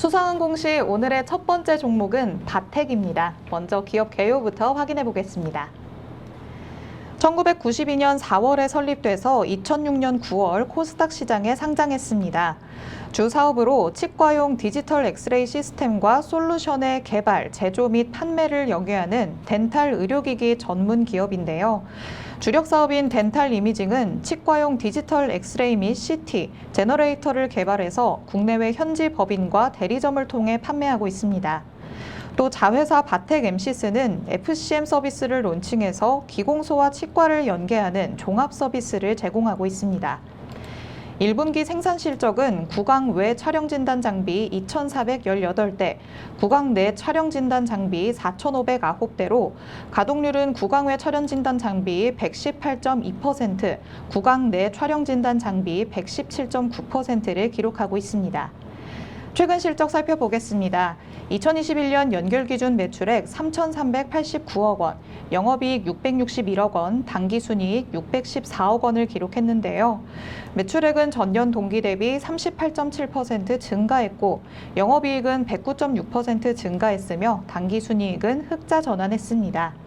수상한 공시 오늘의 첫 번째 종목은 바텍입니다. 먼저 기업 개요부터 확인해 보겠습니다. 1992년 4월에 설립돼서 2006년 9월 코스닥 시장에 상장했습니다. 주 사업으로 치과용 디지털 엑스레이 시스템과 솔루션의 개발, 제조 및 판매를 영위하는 덴탈 의료기기 전문 기업인데요. 주력 사업인 덴탈 이미징은 치과용 디지털 엑스레이 및 CT, 제너레이터를 개발해서 국내외 현지 법인과 대리점을 통해 판매하고 있습니다. 또 자회사 바텍 MC스는 FCM 서비스를 론칭해서 기공소와 치과를 연계하는 종합 서비스를 제공하고 있습니다. 1분기 생산 실적은 구강 외 촬영 진단 장비 2,418대, 구강 내 촬영 진단 장비 4,509대로 가동률은 구강 외 촬영 진단 장비 118.2%, 구강 내 촬영 진단 장비 117.9%를 기록하고 있습니다. 최근 실적 살펴보겠습니다. 2021년 연결 기준 매출액 3,389억 원, 영업이익 661억 원, 당기순이익 614억 원을 기록했는데요. 매출액은 전년 동기 대비 38.7% 증가했고 영업이익은 109.6% 증가했으며 당기순이익은 흑자 전환했습니다.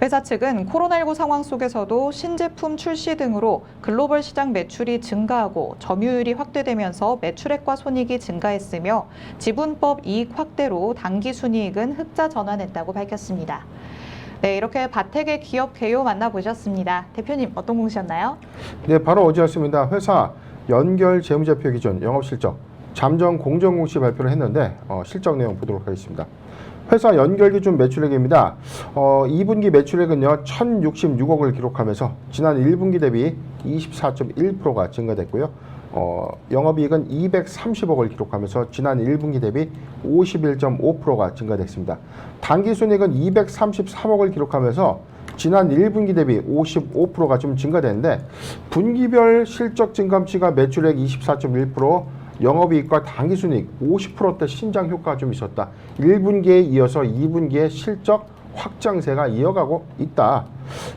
회사 측은 코로나19 상황 속에서도 신제품 출시 등으로 글로벌 시장 매출이 증가하고 점유율이 확대되면서 매출액과 손익이 증가했으며 지분법 이익 확대로 당기순이익은 흑자 전환했다고 밝혔습니다. 네, 이렇게 바텍의 기업 개요 만나보셨습니다. 대표님 어떤 공시였나요? 네, 바로 어제였습니다. 회사 연결 재무제표 기준 영업실적 잠정 공정공시 발표를 했는데 실적 내용 보도록 하겠습니다. 회사 연결 기준 매출액입니다. 2분기 매출액은요 1,066억을 기록하면서 지난 1분기 대비 24.1%가 증가됐고요. 영업이익은 230억을 기록하면서 지난 1분기 대비 51.5%가 증가됐습니다. 당기순이익은 233억을 기록하면서 지난 1분기 대비 55%가 좀 증가됐는데 분기별 실적 증감치가 매출액 24.1%, 영업이익과 당기순이익 50%대 신장 효과가 좀 있었다. 1분기에 이어서 2분기에 실적 확장세가 이어가고 있다.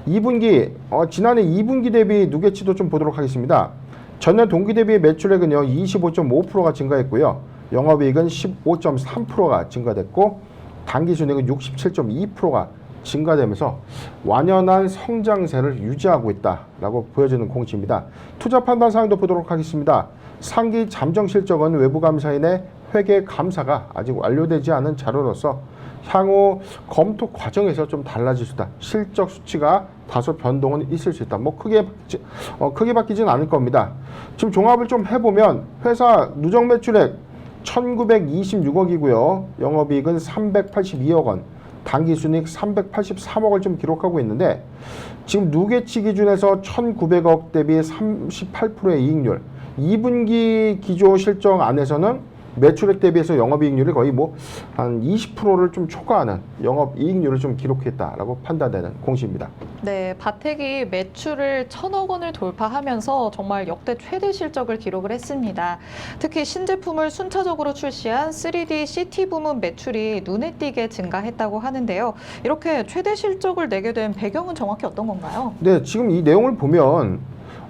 2분기, 지난해 2분기 대비 누계치도 좀 보도록 하겠습니다. 전년 동기 대비 매출액은요 25.5%가 증가했고요. 영업이익은 15.3%가 증가됐고 당기순이익은 67.2%가 증가되면서 완연한 성장세를 유지하고 있다라고 보여지는 공시입니다. 투자 판단 사항도 보도록 하겠습니다. 상기 잠정 실적은 외부 감사인의 회계 감사가 아직 완료되지 않은 자료로서 향후 검토 과정에서 좀 달라질 수 있다. 실적 수치가 다소 변동은 있을 수 있다. 크게 바뀌진 않을 겁니다. 지금 종합을 좀 해보면 회사 누적 매출액 1,926억이고요. 영업이익은 382억 원, 당기순이익 383억을 좀 기록하고 있는데 지금 누계치 기준에서 1,900억 대비 38%의 이익률, 2분기 기조 실적 안에서는 매출액 대비해서 영업이익률이 거의 한 20%를 좀 초과하는 영업이익률을 좀 기록했다라고 판단되는 공시입니다. 네, 바텍이 매출을 1,000억 원을 돌파하면서 정말 역대 최대 실적을 기록을 했습니다. 특히 신제품을 순차적으로 출시한 3D CT 부문 매출이 눈에 띄게 증가했다고 하는데요. 이렇게 최대 실적을 내게 된 배경은 정확히 어떤 건가요? 네, 지금 이 내용을 보면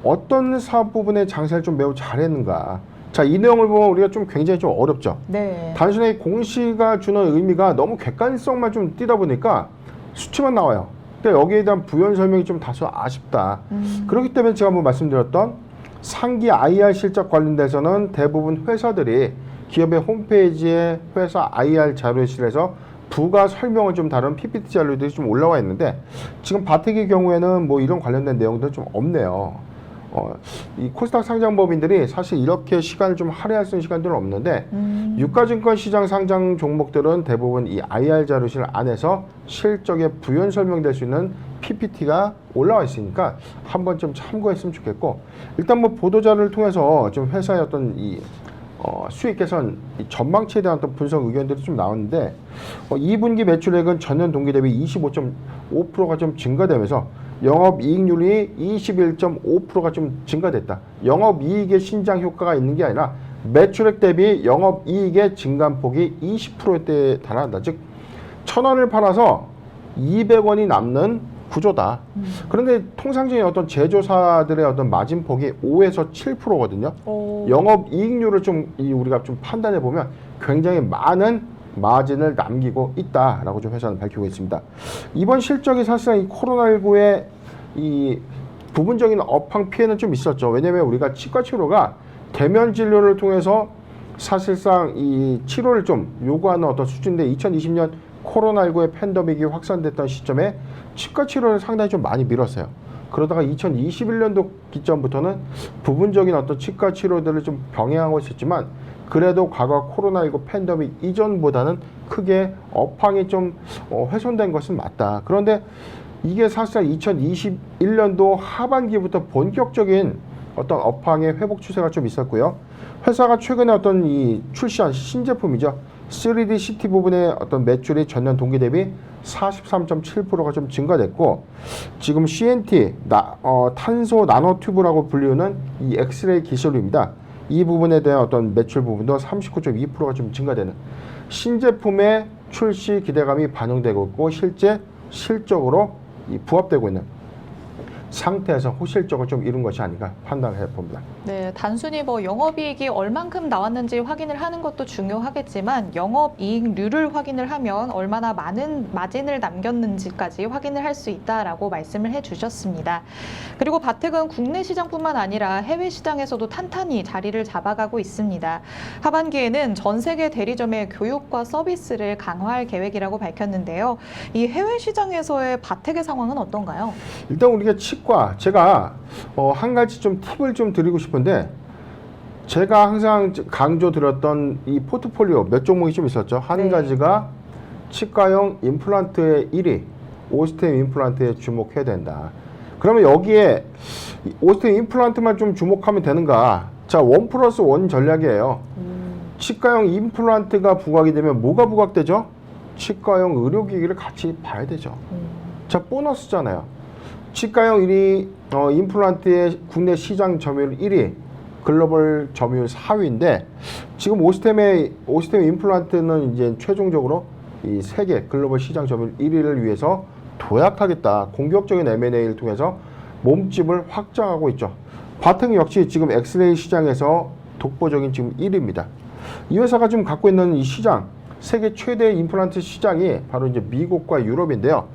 어떤 사업 부분의 장사를 좀 매우 잘했는가. 자, 이 내용을 보면 우리가 좀 굉장히 좀 어렵죠. 네. 단순히 공시가 주는 의미가 너무 객관성만 좀 띄다 보니까 수치만 나와요. 그러니까 여기에 대한 부연 설명이 좀 다소 아쉽다. 그렇기 때문에 제가 한번 말씀드렸던 상기 IR 실적 관련돼서는 대부분 회사들이 기업의 홈페이지에 회사 IR 자료실에서 부가 설명을 좀 다룬 PPT 자료들이 좀 올라와 있는데 지금 바텍의 경우에는 이런 관련된 내용도 좀 없네요. 이 코스닥 상장법인들이 사실 이렇게 시간을 좀 할애할 수 있는 시간들은 없는데 유가증권 시장 상장 종목들은 대부분 이 IR 자료실 안에서 실적에 부연 설명될 수 있는 PPT가 올라와 있으니까 한번 좀 참고했으면 좋겠고 일단 보도자료를 통해서 좀 회사의 어떤 이 수익 개선 전망치에 대한 어떤 분석 의견들이 좀 나왔는데 2분기 매출액은 전년 동기 대비 25.5%가 좀 증가되면서 영업이익률이 21.5%가 좀 증가됐다. 영업이익의 신장 효과가 있는 게 아니라 매출액 대비 영업이익의 증감폭이 20%대에 달한다. 즉 1,000원을 팔아서 200원이 남는 구조다. 그런데 통상적인 어떤 제조사들의 어떤 마진폭이 5에서 7%거든요. 영업 이익률을 좀 우리가 좀 판단해 보면 굉장히 많은 마진을 남기고 있다라고 좀 회사는 밝히고 있습니다. 이번 실적이 사실상 이 코로나19의 이 부분적인 업황 피해는 좀 있었죠. 왜냐하면 우리가 치과 치료가 대면 진료를 통해서 사실상 이 치료를 좀 요구하는 어떤 수준인데 2020년 코로나19의 팬데믹이 확산됐던 시점에 치과 치료를 상당히 좀 많이 미뤘어요. 그러다가 2021년도 기점부터는 부분적인 어떤 치과 치료들을 좀 병행하고 있었지만 그래도 과거 코로나19 팬데믹 이전보다는 크게 업황이 좀 훼손된 것은 맞다. 그런데 이게 사실상 2021년도 하반기부터 본격적인 어떤 업황의 회복 추세가 좀 있었고요. 회사가 최근에 어떤 이 출시한 신제품이죠. 3D CT 부분의 어떤 매출이 전년 동기 대비 43.7%가 좀 증가됐고, 지금 CNT, 탄소 나노 튜브라고 불리우는 이 엑스레이 기술입니다. 이 부분에 대한 어떤 매출 부분도 39.2%가 좀 증가되는 신제품의 출시 기대감이 반영되고 있고, 실제 실적으로 부합되고 있는 상태에서 호실적을 좀 이룬 것이 아닌가 판단해 봅니다. 네, 단순히 뭐 영업이익이 얼만큼 나왔는지 확인을 하는 것도 중요하겠지만 영업이익률을 확인을 하면 얼마나 많은 마진을 남겼는지까지 확인을 할 수 있다라고 말씀을 해주셨습니다. 그리고 바텍은 국내 시장뿐만 아니라 해외 시장에서도 탄탄히 자리를 잡아가고 있습니다. 하반기에는 전 세계 대리점의 교육과 서비스를 강화할 계획이라고 밝혔는데요. 이 해외 시장에서의 바텍의 상황은 어떤가요? 일단 우리가 치과, 제가 한 가지 좀 팁을 좀 드리고 싶은데, 제가 항상 강조드렸던 이 포트폴리오 몇 종목이 좀 있었죠. 한 가지가 치과용 임플란트의 1위, 오스템 임플란트에 주목해야 된다. 그러면 여기에 오스템 임플란트만 좀 주목하면 되는가? 자, 1+1 전략이에요. 치과용 임플란트가 부각이 되면 뭐가 부각되죠? 치과용 의료기기를 같이 봐야 되죠. 자, 보너스잖아요. 치과용 1위, 임플란트의 국내 시장 점유율 1위, 글로벌 점유율 4위인데, 지금 오스템 임플란트는 이제 최종적으로 이 세계 글로벌 시장 점유율 1위를 위해서 도약하겠다. 공격적인 M&A를 통해서 몸집을 확장하고 있죠. 바텍 역시 지금 엑스레이 시장에서 독보적인 지금 1위입니다. 이 회사가 지금 갖고 있는 이 시장, 세계 최대 임플란트 시장이 바로 이제 미국과 유럽인데요.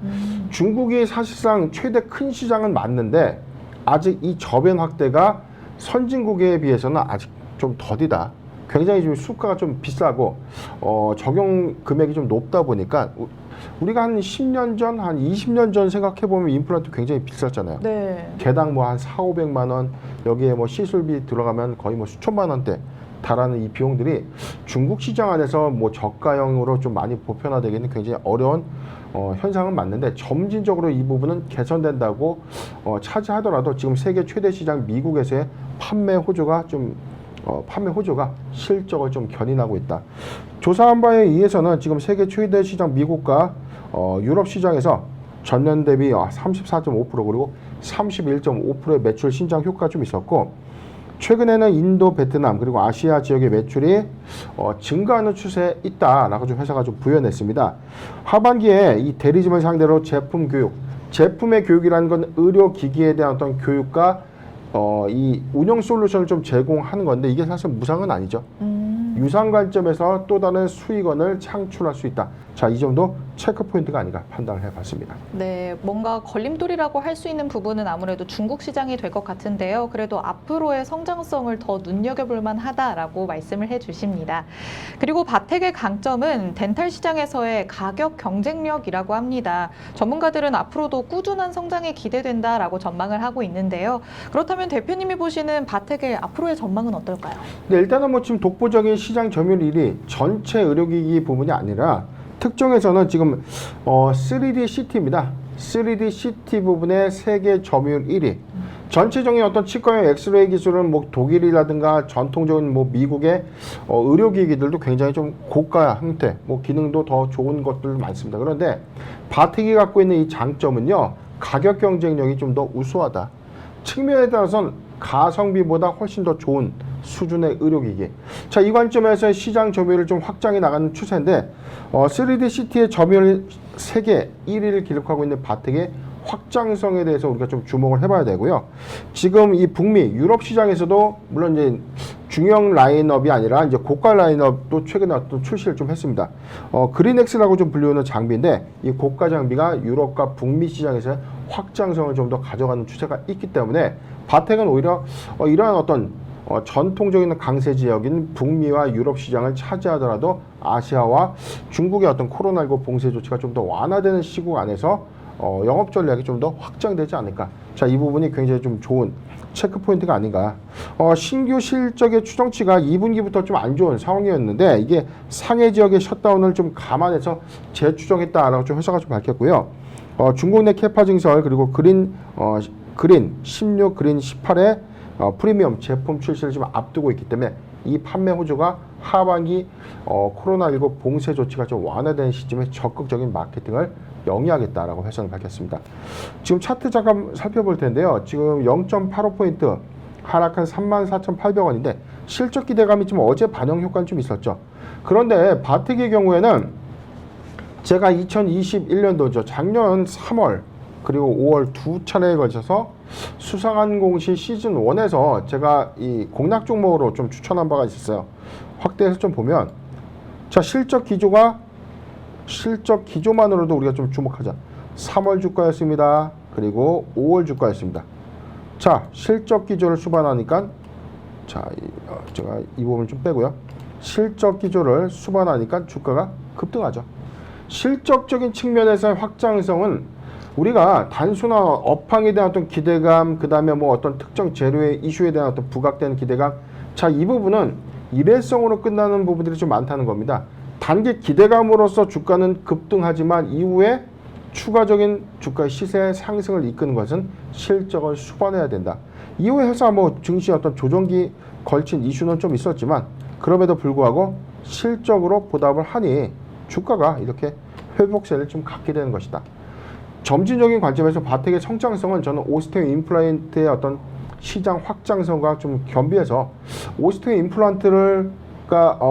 중국이 사실상 최대 큰 시장은 맞는데 아직 이 저변 확대가 선진국에 비해서는 아직 좀 더디다. 굉장히 좀 수가가 좀 비싸고 적용 금액이 좀 높다 보니까 우리가 한 10년 전, 한 20년 전 생각해보면 임플란트 굉장히 비쌌잖아요. 네. 개당 뭐 한 4,500만 원, 여기에 뭐 시술비 들어가면 거의 뭐 수천만 원대 달하는 이 비용들이 중국 시장 안에서 뭐 저가형으로 좀 많이 보편화되기는 굉장히 어려운 현상은 맞는데, 점진적으로 이 부분은 개선된다고 차지하더라도 지금 세계 최대 시장 미국에서의 판매 호조가 실적을 좀 견인하고 있다. 조사한 바에 의해서는 지금 세계 최대 시장 미국과 유럽 시장에서 전년 대비 34.5% 그리고 31.5%의 매출 신장 효과가 좀 있었고, 최근에는 인도, 베트남 그리고 아시아 지역의 매출이 증가하는 추세에 있다라고 좀 회사가 좀 부연했습니다. 하반기에 이 대리점을 상대로 제품 교육, 제품의 교육이라는 건 의료기기에 대한 어떤 교육과 이 운영 솔루션을 좀 제공하는 건데, 이게 사실 무상은 아니죠. 유상 관점에서 또 다른 수익원을 창출할 수 있다. 자, 이 점도 체크 포인트가 아닌가 판단을 해봤습니다. 네, 뭔가 걸림돌이라고 할 수 있는 부분은 아무래도 중국 시장이 될 것 같은데요. 그래도 앞으로의 성장성을 더 눈여겨볼 만하다라고 말씀을 해주십니다. 그리고 바텍의 강점은 덴탈 시장에서의 가격 경쟁력이라고 합니다. 전문가들은 앞으로도 꾸준한 성장이 기대된다라고 전망을 하고 있는데요. 그렇다면 대표님이 보시는 바텍의 앞으로의 전망은 어떨까요? 네, 일단은 뭐 지금 독보적인 시장 점유율 1위, 전체 의료기기 부분이 아니라 특정에서는 지금 3D CT입니다. 3D CT 부분의 세계 점유율 1위. 전체적인 어떤 치과용 엑스레이 기술은 뭐 독일이라든가 전통적인 뭐 미국의 의료기기들도 굉장히 좀 고가 형태, 뭐 기능도 더 좋은 것들 많습니다. 그런데 바텍이 갖고 있는 이 장점은요, 가격 경쟁력이 좀 더 우수하다. 측면에 따라서는 가성비보다 훨씬 더 좋은 수준의 의료기기. 자, 이 관점에서 시장 점유율을 좀 확장해 나가는 추세인데, 3D CT의 점유율 세계 1위를 기록하고 있는 바텍이 확장성에 대해서 우리가 좀 주목을 해봐야 되고요. 지금 이 북미, 유럽 시장에서도 물론 이제 중형 라인업이 아니라 이제 고가 라인업도 최근에 어떤 출시를 좀 했습니다. 그린엑스라고 좀 불리우는 장비인데 이 고가 장비가 유럽과 북미 시장에서 확장성을 좀 더 가져가는 추세가 있기 때문에 바텍은 오히려 이러한 어떤 전통적인 강세 지역인 북미와 유럽 시장을 차지하더라도 아시아와 중국의 어떤 코로나19 봉쇄 조치가 좀 더 완화되는 시국 안에서 영업 전략이 좀 더 확장되지 않을까. 자, 이 부분이 굉장히 좀 좋은 체크 포인트가 아닌가. 신규 실적의 추정치가 2분기부터 좀 안 좋은 상황이었는데 이게 상해 지역의 셧다운을 좀 감안해서 재추정했다라고 좀 회사가 좀 밝혔고요. 중국 내 캐파 증설 그리고 그린 16, 그린 18의 프리미엄 제품 출시를 지금 앞두고 있기 때문에 이 판매 호조가 하반기 코로나19 봉쇄 조치가 좀 완화되는 시점에 적극적인 마케팅을 영위하겠다라고 회사는 밝혔습니다. 지금 차트 잠깐 살펴볼 텐데요. 지금 0.85포인트 하락한 34,800원인데 실적 기대감이 좀 어제 반영 효과는 좀 있었죠. 그런데 바텍의 경우에는 제가 2021년도죠. 작년 3월 그리고 5월 두 차례에 걸쳐서 수상한공시 시즌 1에서 제가 이 공략 종목으로 좀 추천한 바가 있었어요. 확대해서 좀 보면 자, 실적 기조만으로도 우리가 좀 주목하자. 3월 주가였습니다. 그리고 5월 주가였습니다. 자, 실적 기조를 수반하니까 자, 제가 이 부분 좀 빼고요. 실적 기조를 수반하니까 주가가 급등하죠. 실적적인 측면에서의 확장성은 우리가 단순한 업황에 대한 어떤 기대감, 그 다음에 뭐 어떤 특정 재료의 이슈에 대한 어떤 부각되는 기대감, 자, 이 부분은 일회성으로 끝나는 부분들이 좀 많다는 겁니다. 단기 기대감으로서 주가는 급등하지만 이후에 추가적인 주가의 시세 상승을 이끄는 것은 실적을 수반해야 된다. 이후에 회사 뭐 증시 어떤 조정기 걸친 이슈는 좀 있었지만 그럼에도 불구하고 실적으로 보답을 하니 주가가 이렇게 회복세를 좀 갖게 되는 것이다. 점진적인 관점에서 바텍의 성장성은 저는 오스테오 임플란트의 어떤 시장 확장성과 좀 겸비해서 오스테오 임플란트가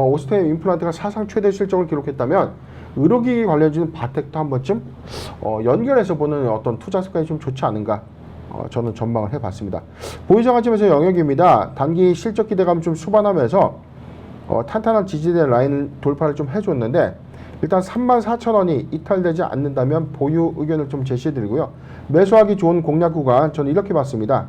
사상 최대 실적을 기록했다면 의료기기 관련주는 바텍도 한 번쯤 연결해서 보는 어떤 투자 습관이 좀 좋지 않은가 저는 전망을 해봤습니다. 보유자 관점에서 영역입니다. 단기 실적 기대감 좀 수반하면서 탄탄한 지지대 라인 돌파를 좀 해줬는데 일단 34,000원이 이탈되지 않는다면 보유 의견을 좀 제시해드리고요. 매수하기 좋은 공략 구간 저는 이렇게 봤습니다.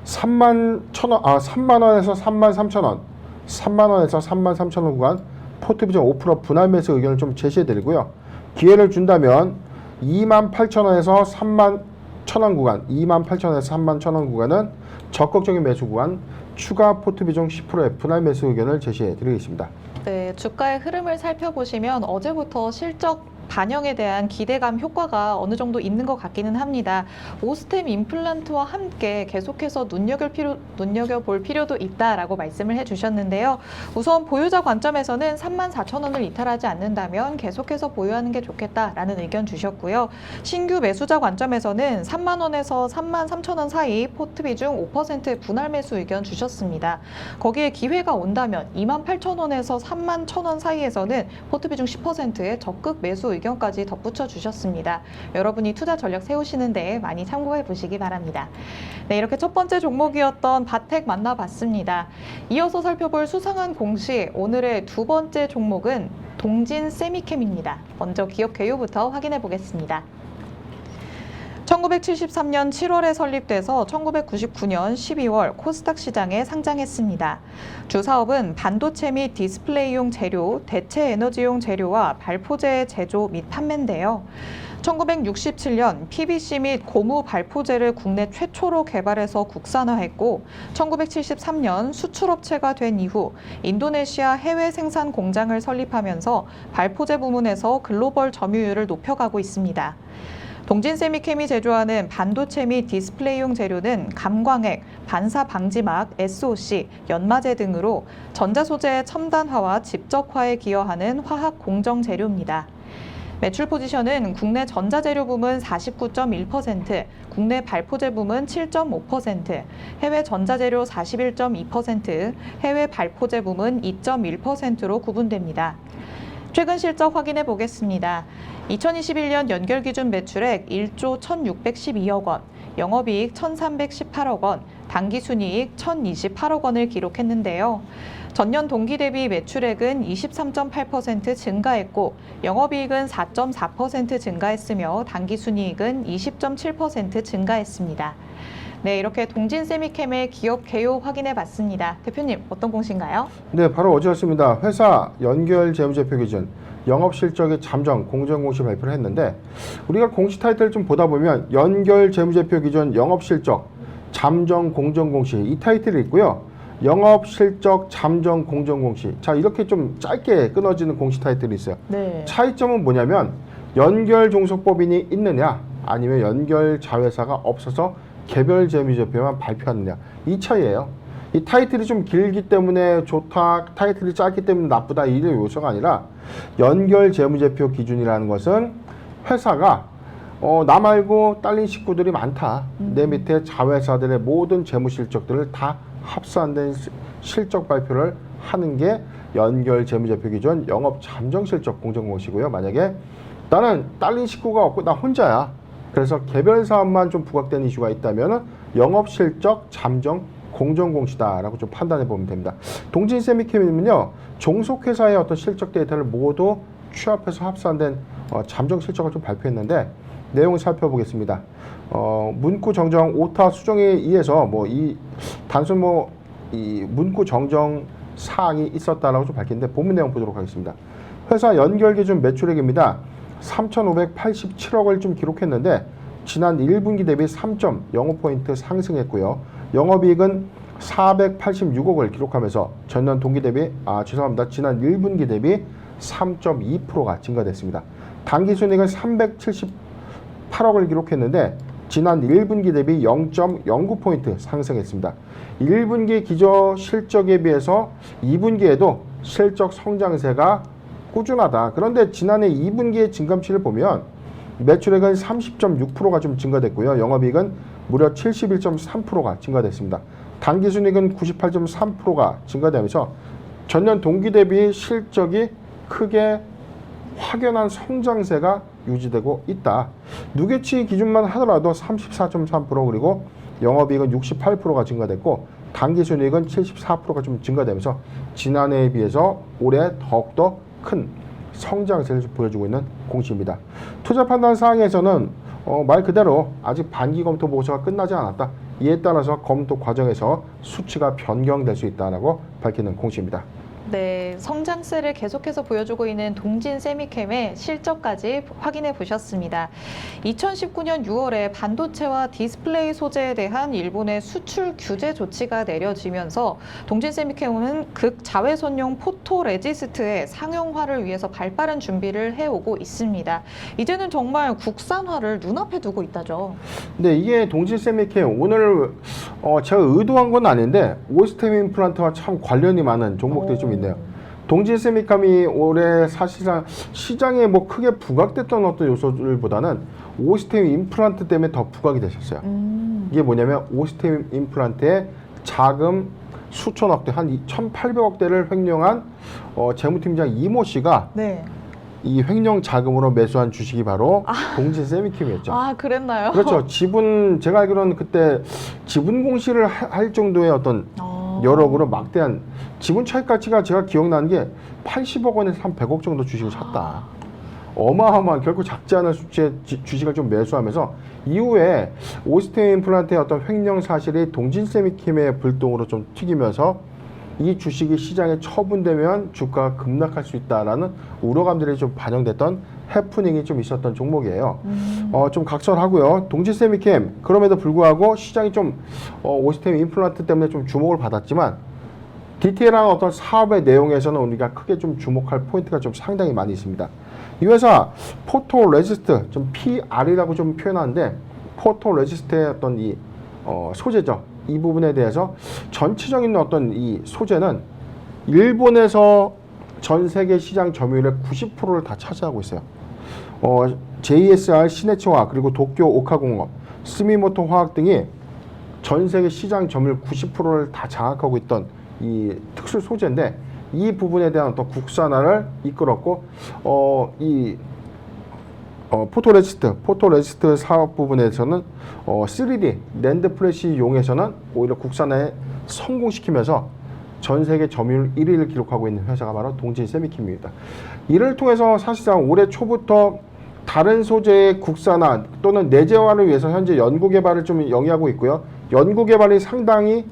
3만원에서 33,000원, 3만원에서 33,000원 구간 포트 비중 5% 분할 매수 의견을 좀 제시해드리고요. 기회를 준다면 28,000원에서 31,000원 구간, 28,000원에서 31,000원 구간은 적극적인 매수 구간, 추가 포트 비중 10%의 분할 매수 의견을 제시해드리겠습니다. 네, 주가의 흐름을 살펴보시면 어제부터 실적 반영에 대한 기대감 효과가 어느 정도 있는 것 같기는 합니다. 오스템 임플란트와 함께 계속해서 눈여겨볼 필요도 있다라고 말씀을 해주셨는데요. 우선 보유자 관점에서는 34,000원을 이탈하지 않는다면 계속해서 보유하는 게 좋겠다라는 의견 주셨고요. 신규 매수자 관점에서는 3만 원에서 33,000원 사이 포트 비중 5% 분할 매수 의견 주셨습니다. 거기에 기회가 온다면 28,000원에서 31,000원 사이에서는 포트 비중 10%의 적극 매수 의견까지 덧붙여 주셨습니다. 여러분이 투자 전략 세우시는데 많이 참고해 보시기 바랍니다. 네, 이렇게 첫 번째 종목이었던 바텍 만나봤습니다. 이어서 살펴볼 수상한 공시, 오늘의 두 번째 종목은 동진 세미캠입니다. 먼저 기업 개요부터 확인해 보겠습니다. 1973년 7월에 설립돼서 1999년 12월 코스닥 시장에 상장했습니다. 주 사업은 반도체 및 디스플레이용 재료, 대체 에너지용 재료와 발포제 제조 및 판매인데요. 1967년 PVC 및 고무 발포제를 국내 최초로 개발해서 국산화했고 1973년 수출업체가 된 이후 인도네시아 해외 생산 공장을 설립하면서 발포제 부문에서 글로벌 점유율을 높여가고 있습니다. 동진세미캠이 제조하는 반도체 및 디스플레이용 재료는 감광액, 반사 방지막, SOC, 연마제 등으로 전자소재의 첨단화와 집적화에 기여하는 화학 공정 재료입니다. 매출 포지션은 국내 전자재료 부문 49.1%, 국내 발포제 부문 7.5%, 해외 전자재료 41.2%, 해외 발포제 부문 2.1%로 구분됩니다. 최근 실적 확인해 보겠습니다. 2021년 연결 기준 매출액 1조 1,612억 원, 영업이익 1,318억 원, 당기순이익 1,028억 원을 기록했는데요. 전년 동기 대비 매출액은 23.8% 증가했고 영업이익은 4.4% 증가했으며 당기순이익은 20.7% 증가했습니다. 네, 이렇게 동진세미캠의 기업 개요 확인해 봤습니다. 대표님, 어떤 공시인가요? 네, 바로 어제였습니다. 회사 연결 재무제표 기준 영업실적의 잠정 공정공시 발표를 했는데 우리가 공시 타이틀을 좀 보다 보면 연결 재무제표 기준 영업실적 잠정 공정공시 이 타이틀이 있고요. 영업실적 잠정 공정공시. 자, 이렇게 좀 짧게 끊어지는 공시 타이틀이 있어요. 네. 차이점은 뭐냐면 연결 종속법인이 있느냐 아니면 연결 자회사가 없어서 개별 재무제표만 발표하느냐 이 차이예요. 이 타이틀이 좀 길기 때문에 좋다, 타이틀이 짧기 때문에 나쁘다 이런 요소가 아니라 연결 재무제표 기준이라는 것은 회사가 나 말고 딸린 식구들이 많다. 내 밑에 자회사들의 모든 재무 실적들을 다 합산된 실적 발표를 하는 게 연결 재무제표 기준 영업 잠정 실적 공정공시고요. 만약에 나는 딸린 식구가 없고 나 혼자야. 그래서 개별 사업만 좀 부각된 이슈가 있다면 영업 실적 잠정 공정공시다라고 좀 판단해 보면 됩니다. 동진세미캠은요 종속회사의 어떤 실적 데이터를 모두 취합해서 합산된 잠정 실적을 좀 발표했는데 내용을 살펴보겠습니다. 문구 정정 오타 수정에 의해서 단순 이 문구 정정 사항이 있었다라고 좀 밝혔는데 본문 내용 보도록 하겠습니다. 회사 연결 기준 매출액입니다. 3,587억을 좀 기록했는데 지난 1분기 대비 3.05포인트 상승했고요. 영업이익은 486억을 기록하면서 전년 동기 대비 지난 1분기 대비 3.2%가 증가됐습니다. 당기순이익은 378억을 기록했는데 지난 1분기 대비 0.09포인트 상승했습니다. 1분기 기저 실적에 비해서 2분기에도 실적 성장세가 꾸준하다. 그런데 지난해 2분기의 증감치를 보면 매출액은 30.6%가 좀 증가됐고요. 영업이익은 무려 71.3%가 증가됐습니다. 당기순이익은 98.3%가 증가되면서 전년 동기 대비 실적이 크게 확연한 성장세가 유지되고 있다. 누계치 기준만 하더라도 34.3% 그리고 영업이익은 68%가 증가됐고 당기순이익은 74%가 좀 증가되면서 지난해에 비해서 올해 더욱더 큰 성장세를 보여주고 있는 공시입니다. 투자 판단 사항에서는 말 그대로 아직 반기 검토 보고서가 끝나지 않았다. 이에 따라서 검토 과정에서 수치가 변경될 수 있다고 밝히는 공시입니다. 네, 성장세를 계속해서 보여주고 있는 동진세미캠의 실적까지 확인해 보셨습니다. 2019년 6월에 반도체와 디스플레이 소재에 대한 일본의 수출 규제 조치가 내려지면서 동진세미캠은 극자외선용 포토레지스트의 상용화를 위해서 발빠른 준비를 해오고 있습니다. 이제는 정말 국산화를 눈앞에 두고 있다죠. 네, 이게 동진세미캠 오늘 제가 의도한 건 아닌데 오스템 임플란트와 참 관련이 많은 종목들이 좀 있네요. 동진세미캠이 올해 사실상 시장에 크게 부각됐던 어떤 요소들보다는 오스템 임플란트 때문에 더 부각이 되셨어요. 이게 뭐냐면 오스템 임플란트의 자금 수천억대, 한 1,800억대를 횡령한 재무팀장 이모 씨가 네. 이 횡령 자금으로 매수한 주식이 바로 동진세미캠이었죠. 그랬나요? 그렇죠. 제가 알기로는 그때 지분 공시를 할 정도의 어떤 여러 그룹 막대한 지분 차익 가치가 제가 기억나는 게 80억 원에서 한 100억 정도 주식을 샀다. 어마어마한 결코 작지 않은 수치의 주식을 좀 매수하면서 이후에 오스템 임플란트의 어떤 횡령 사실이 동진세미캠의 불똥으로 좀 튀기면서 이 주식이 시장에 처분되면 주가가 급락할 수 있다라는 우려감들이 좀 반영됐던 해프닝이 좀 있었던 종목이에요. 좀 각설하고요. 동진세미캠 그럼에도 불구하고 시장이 좀 오스템 임플란트 때문에 좀 주목을 받았지만 디테일한 어떤 사업의 내용에서는 우리가 크게 좀 주목할 포인트가 좀 상당히 많이 있습니다. 이 회사 포토레지스트, 좀 PR이라고 좀 표현하는데 포토레지스트의 어떤 이 소재죠. 이 부분에 대해서 전체적인 어떤 이 소재는 일본에서 전 세계 시장 점유율의 90%를 다 차지하고 있어요. JSR 시네츠화 그리고 도쿄 오카공업, 스미모토 화학 등이 전 세계 시장 점유율 90%를 다 장악하고 있던 이 특수 소재인데 이 부분에 대한 어떤 국산화를 이끌었고 포토레지스트 사업 부분에서는 3D 낸드 플래시 이용해서는 오히려 국산화에 성공시키면서 전 세계 점유율 1위를 기록하고 있는 회사가 바로 동진 세미킴입니다. 이를 통해서 사실상 올해 초부터 다른 소재의 국산화 또는 내재화를 위해서 현재 연구 개발을 좀 영위하고 있고요. 연구 개발이 상당히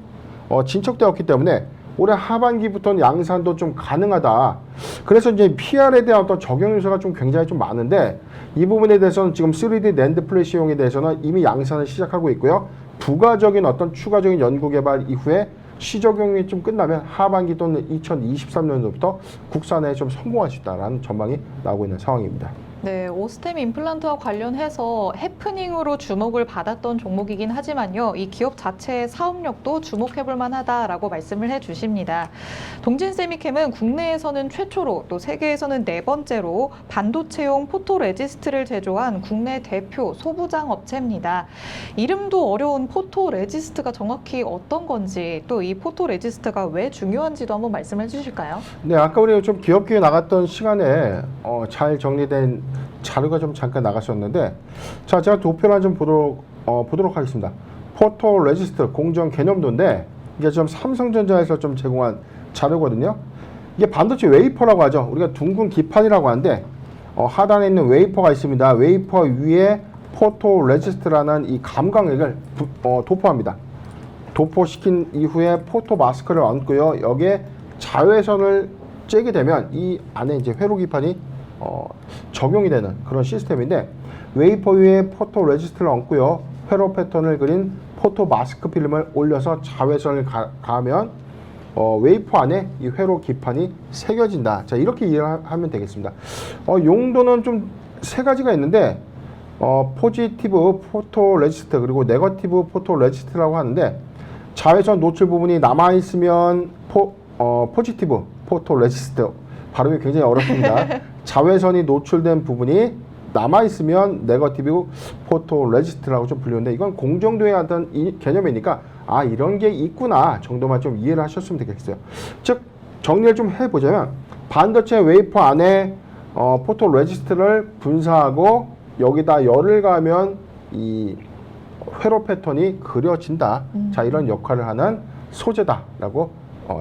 진척되었기 때문에 올해 하반기부터는 양산도 좀 가능하다. 그래서 이제 PR에 대한 어떤 적용 요소가 좀 굉장히 좀 많은데 이 부분에 대해서는 지금 3D 낸드 플래시용에 대해서는 이미 양산을 시작하고 있고요. 부가적인 어떤 추가적인 연구 개발 이후에 시적용이 좀 끝나면 하반기 또는 2023년도부터 국산화에 좀 성공할 수 있다는 전망이 나오고 있는 상황입니다. 네, 오스템 임플란트와 관련해서 해프닝으로 주목을 받았던 종목이긴 하지만요. 이 기업 자체의 사업력도 주목해볼 만하다라고 말씀을 해주십니다. 동진세미캠은 국내에서는 최초로 또 세계에서는 네 번째로 반도체용 포토레지스트를 제조한 국내 대표 소부장 업체입니다. 이름도 어려운 포토레지스트가 정확히 어떤 건지 또 이 포토레지스트가 왜 중요한지도 한번 말씀해 주실까요? 네, 아까 우리가 좀 기업기에 나갔던 시간에 잘 정리된 자료가 좀 잠깐 나갔었는데, 자, 제가 도표를 좀 보도록 하겠습니다. 포토 레지스트 공정 개념도인데 이게 좀 삼성전자에서 좀 제공한 자료거든요. 이게 반도체 웨이퍼라고 하죠. 우리가 둥근 기판이라고 하는데 하단에 있는 웨이퍼가 있습니다. 웨이퍼 위에 포토 레지스트라는 이 감광액을 도포합니다. 도포시킨 이후에 포토 마스크를 얹고요. 여기에 자외선을 쬐게 되면 이 안에 이제 회로 기판이 적용이 되는 그런 시스템인데, 웨이퍼 위에 포토 레지스트를 얹고요. 회로 패턴을 그린 포토 마스크 필름을 올려서 자외선을 가하면 웨이퍼 안에 이 회로 기판이 새겨진다. 자, 이렇게 이해를 하면 되겠습니다. 용도는 좀 세 가지가 있는데 포지티브 포토 레지스트 그리고 네거티브 포토 레지스트라고 하는데, 자외선 노출 부분이 남아있으면 포지티브 포토 레지스트, 발음이 굉장히 어렵습니다. 자외선이 노출된 부분이 남아있으면 네거티브 포토 레지스트라고 좀 불리는데, 이건 공정도의 어떤 개념이니까 이런 게 있구나 정도만 좀 이해를 하셨으면 되겠어요. 즉 정리를 좀 해보자면, 반도체 웨이퍼 안에 포토 레지스트를 분사하고 여기다 열을 가하면 이 회로 패턴이 그려진다. 자, 이런 역할을 하는 소재다라고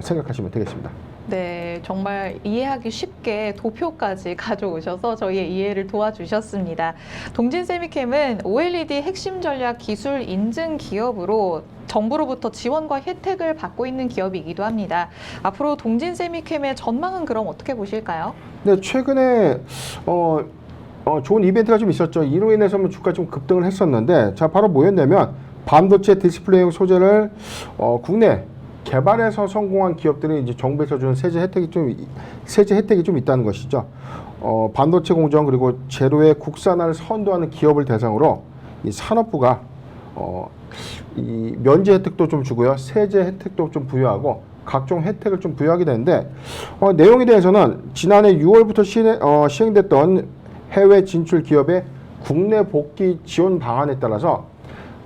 생각하시면 되겠습니다. 네, 정말 이해하기 쉽게 도표까지 가져오셔서 저희의 이해를 도와주셨습니다. 동진세미캠은 OLED 핵심 전략 기술 인증 기업으로 정부로부터 지원과 혜택을 받고 있는 기업이기도 합니다. 앞으로 동진세미캠의 전망은 그럼 어떻게 보실까요? 네, 최근에 좋은 이벤트가 좀 있었죠. 이로 인해서 주가 좀 급등을 했었는데, 자, 바로 뭐였냐면 반도체 디스플레이용 소재를 국내 개발해서 성공한 기업들이 이제 정부에서 주는 세제 혜택이 좀 있다는 것이죠. 반도체 공정 그리고 제로의 국산화를 선도하는 기업을 대상으로 이 산업부가 이 면제 혜택도 좀 주고요, 세제 혜택도 좀 부여하고 각종 혜택을 좀 부여하게 되는데, 내용에 대해서는 지난해 6월부터 시행됐던 해외 진출 기업의 국내 복귀 지원 방안에 따라서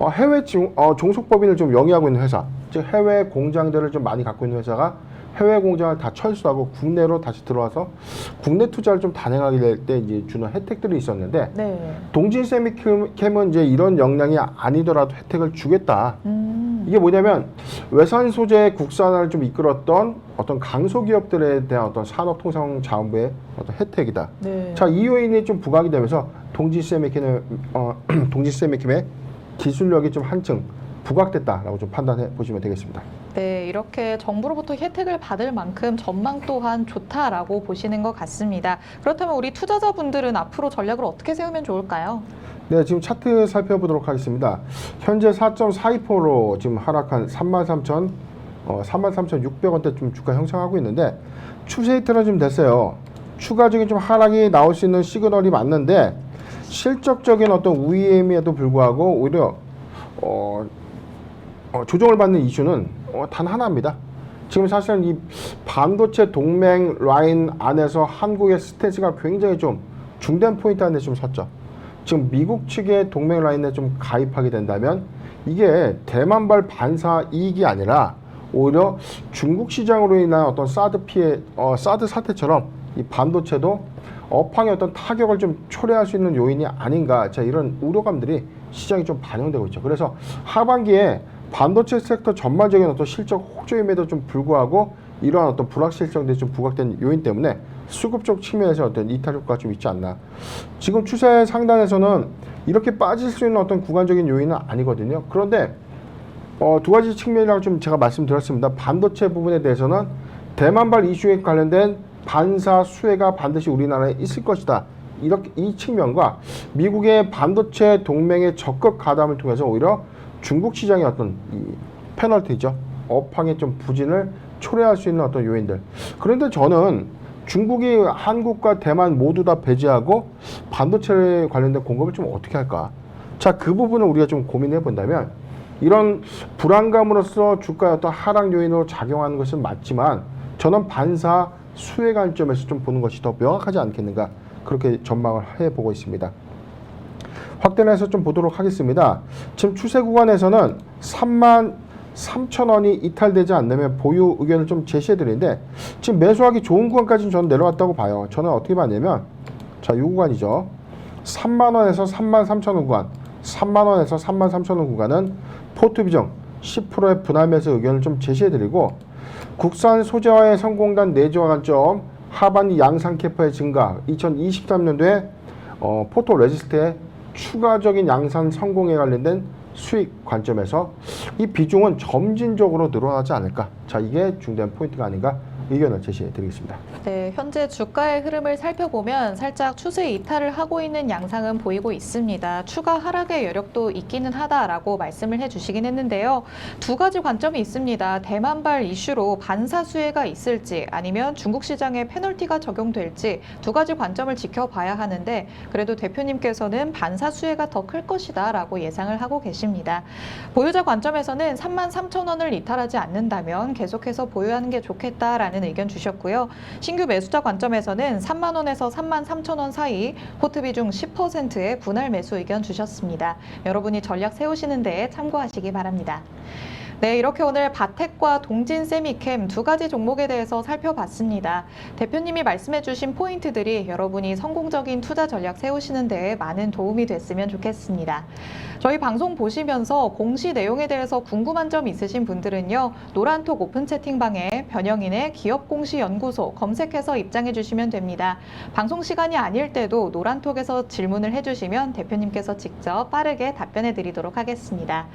해외 종속법인을 좀 영위하고 있는 회사, 즉 해외 공장들을 좀 많이 갖고 있는 회사가 해외 공장을 다 철수하고 국내로 다시 들어와서 국내 투자를 좀 단행하게 될 때 이제 주는 혜택들이 있었는데, 네. 동진세미캠은 이제 이런 역량이 아니더라도 혜택을 주겠다. 이게 뭐냐면 외산 소재 국산화를 좀 이끌었던 어떤 강소기업들에 대한 어떤 산업통상자원부의 어떤 혜택이다. 네. 자, 이 요인이 좀 부각이 되면서 동진세미캠의 기술력이 좀 한층 부각됐다라고 좀 판단해 보시면 되겠습니다. 네, 이렇게 정부로부터 혜택을 받을 만큼 전망 또한 좋다라고 보시는 것 같습니다. 그렇다면 우리 투자자분들은 앞으로 전략을 어떻게 세우면 좋을까요? 네, 지금 차트 살펴보도록 하겠습니다. 현재 4.42%로 지금 하락한 33,600원대 좀 주가 형성하고 있는데, 추세 이틀은 좀 됐어요. 추가적인 좀 하락이 나올 수 있는 시그널이 맞는데, 실적적인 어떤 우위임에도 불구하고 오히려 조정을 받는 이슈는 단 하나입니다. 지금 사실은 이 반도체 동맹 라인 안에서 한국의 스탠스가 굉장히 좀 중요한 포인트 안에 좀 섰죠. 지금 미국 측의 동맹 라인에 좀 가입하게 된다면 이게 대만발 반사 이익이 아니라 오히려 중국 시장으로 인한 어떤 사드 피해, 사드 사태처럼 이 반도체도 업황의 어떤 타격을 좀 초래할 수 있는 요인이 아닌가. 자, 이런 우려감들이 시장에 좀 반영되고 있죠. 그래서 하반기에 반도체 섹터 전반적인 어떤 실적 호조임에도 좀 불구하고 이러한 어떤 불확실성들이 좀 부각된 요인 때문에 수급 쪽 측면에서 어떤 이탈 효과가 좀 있지 않나. 지금 추세 상단에서는 이렇게 빠질 수 있는 어떤 구간적인 요인은 아니거든요. 그런데 두 가지 측면이라고 좀 제가 말씀드렸습니다. 반도체 부분에 대해서는 대만발 이슈에 관련된 반사 수혜가 반드시 우리나라에 있을 것이다. 이렇게 이 측면과 미국의 반도체 동맹의 적극 가담을 통해서 오히려 중국 시장의 어떤 이 페널티죠. 업황의 좀 부진을 초래할 수 있는 어떤 요인들. 그런데 저는 중국이 한국과 대만 모두 다 배제하고 반도체에 관련된 공급을 좀 어떻게 할까? 자, 그 부분을 우리가 좀 고민해 본다면 이런 불안감으로써 주가의 어떤 하락 요인으로 작용하는 것은 맞지만 저는 반사 수혜 관점에서 좀 보는 것이 더 명확하지 않겠는가 그렇게 전망을 해보고 있습니다. 확대해서 좀 보도록 하겠습니다. 지금 추세 구간에서는 33,000원이 이탈되지 않으면 보유 의견을 좀 제시해 드리는데 지금 매수하기 좋은 구간까지는 저는 내려왔다고 봐요. 저는 어떻게 봤냐면 자, 이 구간이죠. 3만원에서 33,000원 구간, 3만원에서 33,000원 구간은 포트 비중 10%의 분할 매수 의견을 좀 제시해 드리고 국산 소재화의 성공단 내조화 관점 하반기 양산 캐파의 증가 2023년도에 포토 레지스트의 추가적인 양산 성공에 관련된 수익 관점에서 이 비중은 점진적으로 늘어나지 않을까. 자, 이게 중대한 포인트가 아닌가 의견을 제시해 드리겠습니다. 네, 현재 주가의 흐름을 살펴보면 살짝 추세 이탈을 하고 있는 양상은 보이고 있습니다. 추가 하락의 여력도 있기는 하다라고 말씀을 해주시긴 했는데요. 두 가지 관점이 있습니다. 대만발 이슈로 반사 수혜가 있을지 아니면 중국 시장에 페널티가 적용될지 두 가지 관점을 지켜봐야 하는데 그래도 대표님께서는 반사 수혜가 더 클 것이다 라고 예상을 하고 계십니다. 보유자 관점에서는 33,000원을 이탈하지 않는다면 계속해서 보유하는 게 좋겠다라는 의견 주셨고요. 신규 매수자 관점에서는 3만 원에서 33,000원 사이 포트 비중 10%의 분할 매수 의견 주셨습니다. 여러분이 전략 세우시는 데 참고하시기 바랍니다. 네, 이렇게 오늘 바텍과 동진 세미캠 두 가지 종목에 대해서 살펴봤습니다. 대표님이 말씀해주신 포인트들이 여러분이 성공적인 투자 전략 세우시는 데 많은 도움이 됐으면 좋겠습니다. 저희 방송 보시면서 공시 내용에 대해서 궁금한 점 있으신 분들은요. 노란톡 오픈 채팅방에 변영인의 기업공시연구소 검색해서 입장해 주시면 됩니다. 방송 시간이 아닐 때도 노란톡에서 질문을 해주시면 대표님께서 직접 빠르게 답변해 드리도록 하겠습니다.